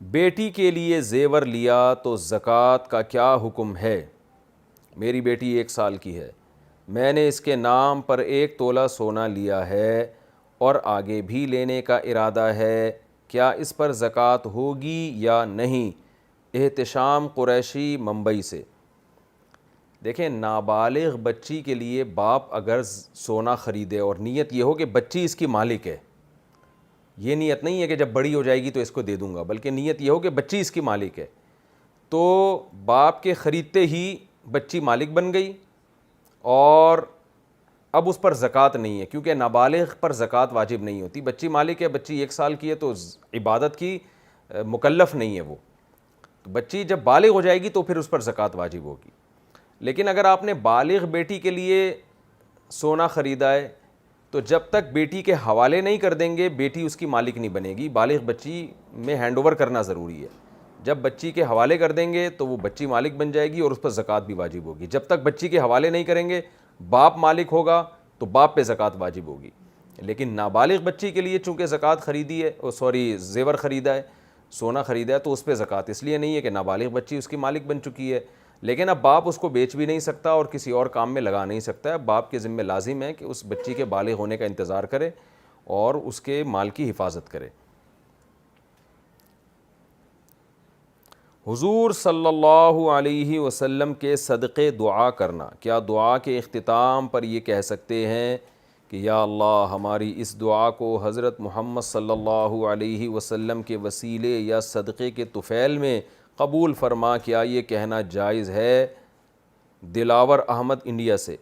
بیٹی کے لیے زیور لیا تو زکوٰۃ کا کیا حکم ہے؟ میری بیٹی 1 سال کی ہے، میں نے اس کے نام پر 1 تولہ سونا لیا ہے اور آگے بھی لینے کا ارادہ ہے، کیا اس پر زکوٰۃ ہوگی یا نہیں؟ احتشام قریشی ممبئی سے۔ دیکھیں، نابالغ بچی کے لیے باپ اگر سونا خریدے اور نیت یہ ہو کہ بچی اس کی مالک ہے، یہ نیت نہیں ہے کہ جب بڑی ہو جائے گی تو اس کو دے دوں گا، بلکہ نیت یہ ہو کہ بچی اس کی مالک ہے، تو باپ کے خریدتے ہی بچی مالک بن گئی اور اب اس پر زکوٰۃ نہیں ہے، کیونکہ نابالغ پر زکوٰۃ واجب نہیں ہوتی۔ بچی مالک ہے، بچی 1 سال کی ہے تو عبادت کی مکلف نہیں ہے وہ، تو بچی جب بالغ ہو جائے گی تو پھر اس پر زکوٰۃ واجب ہوگی۔ لیکن اگر آپ نے بالغ بیٹی کے لیے سونا خریدا ہے تو جب تک بیٹی کے حوالے نہیں کر دیں گے بیٹی اس کی مالک نہیں بنے گی، بالغ بچی میں ہینڈ اوور کرنا ضروری ہے۔ جب بچی کے حوالے کر دیں گے تو وہ بچی مالک بن جائے گی اور اس پر زکوٰۃ بھی واجب ہوگی۔ جب تک بچی کے حوالے نہیں کریں گے باپ مالک ہوگا تو باپ پہ زکوٰۃ واجب ہوگی۔ لیکن نابالغ بچی کے لیے چونکہ زکوٰۃ خریدی ہے، زیور خریدا ہے، سونا خریدا ہے، تو اس پہ زکوٰۃ اس لیے نہیں ہے کہ نابالغ بچی اس کی مالک بن چکی ہے۔ لیکن اب باپ اس کو بیچ بھی نہیں سکتا اور کسی اور کام میں لگا نہیں سکتا ہے، باپ کے ذمہ لازم ہے کہ اس بچی کے بالغ ہونے کا انتظار کرے اور اس کے مال کی حفاظت کرے۔ حضور صلی اللہ علیہ وسلم کے صدقے دعا کرنا، کیا دعا کے اختتام پر یہ کہہ سکتے ہیں کہ یا اللہ ہماری اس دعا کو حضرت محمد صلی اللہ علیہ وسلم کے وسیلے یا صدقے کے طفیل میں قبول فرما؟ کیا یہ کہنا جائز ہے؟ دلاور احمد انڈیا سے۔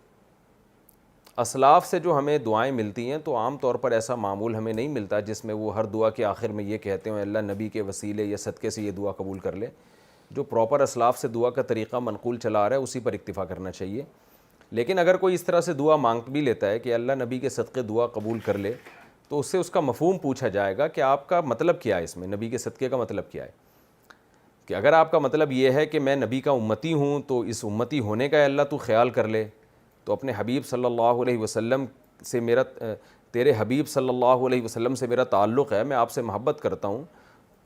اسلاف سے جو ہمیں دعائیں ملتی ہیں تو عام طور پر ایسا معمول ہمیں نہیں ملتا جس میں وہ ہر دعا کے آخر میں یہ کہتے ہیں اللہ نبی کے وسیلے یا صدقے سے یہ دعا قبول کر لے۔ جو پراپر اسلاف سے دعا کا طریقہ منقول چلا آ رہا ہے اسی پر اکتفا کرنا چاہیے۔ لیکن اگر کوئی اس طرح سے دعا مانگ بھی لیتا ہے کہ اللہ نبی کے صدقے دعا قبول کر لے تو اس سے اس کا مفہوم پوچھا جائے گا کہ آپ کا مطلب کیا ہے، اس میں نبی کے صدقے کا مطلب کیا ہے؟ کہ اگر آپ کا مطلب یہ ہے کہ میں نبی کا امتی ہوں تو اس امتی ہونے کا اللہ تو خیال کر لے، تو اپنے حبیب صلی اللہ علیہ وسلم سے تیرے حبیب صلی اللہ علیہ وسلم سے میرا تعلق ہے، میں آپ سے محبت کرتا ہوں،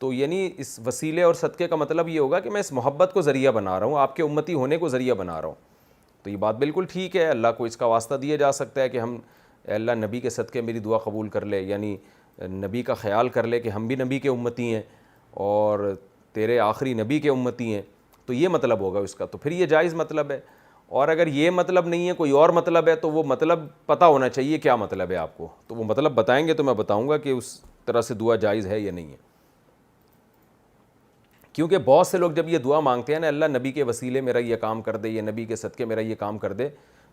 تو یعنی اس وسیلے اور صدقے کا مطلب یہ ہوگا کہ میں اس محبت کو ذریعہ بنا رہا ہوں، آپ کے امتی ہونے کو ذریعہ بنا رہا ہوں۔ تو یہ بات بالکل ٹھیک ہے، اللہ کو اس کا واسطہ دیا جا سکتا ہے کہ ہم اللہ نبی کے صدقے میری دعا قبول کر لے، یعنی نبی کا خیال کر لے کہ ہم بھی نبی کے امتی ہیں اور تیرے آخری نبی کے امتی ہیں، تو یہ مطلب ہوگا اس کا، تو پھر یہ جائز مطلب ہے۔ اور اگر یہ مطلب نہیں ہے، کوئی اور مطلب ہے، تو وہ مطلب پتہ ہونا چاہیے کیا مطلب ہے آپ کو، تو وہ مطلب بتائیں گے تو میں بتاؤں گا کہ اس طرح سے دعا جائز ہے یا نہیں ہے۔ کیونکہ بہت سے لوگ جب یہ دعا مانگتے ہیں نا اللہ نبی کے وسیلے میرا یہ کام کر دے یا نبی کے صدقے میرا یہ کام کر دے،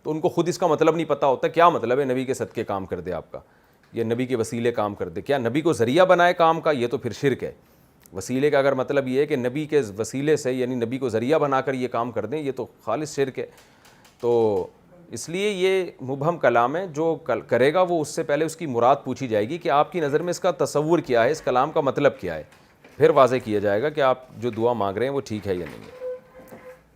تو ان کو خود اس کا مطلب نہیں پتہ ہوتا کیا مطلب ہے نبی کے صدقے کام کر دے آپ کا، یا نبی کے وسیلے کام کر دے، کیا نبی کو ذریعہ بنائے کام کا؟ یہ تو پھر شرک ہے۔ وسیلے کا اگر مطلب یہ ہے کہ نبی کے وسیلے سے یعنی نبی کو ذریعہ بنا کر یہ کام کر دیں، یہ تو خالص شرک ہے۔ تو اس لیے یہ مبہم کلام ہے، جو کرے گا وہ اس سے پہلے اس کی مراد پوچھی جائے گی کہ آپ کی نظر میں اس کا تصور کیا ہے، اس کلام کا مطلب کیا ہے، پھر واضح کیا جائے گا کہ آپ جو دعا مانگ رہے ہیں وہ ٹھیک ہے یا نہیں ہے۔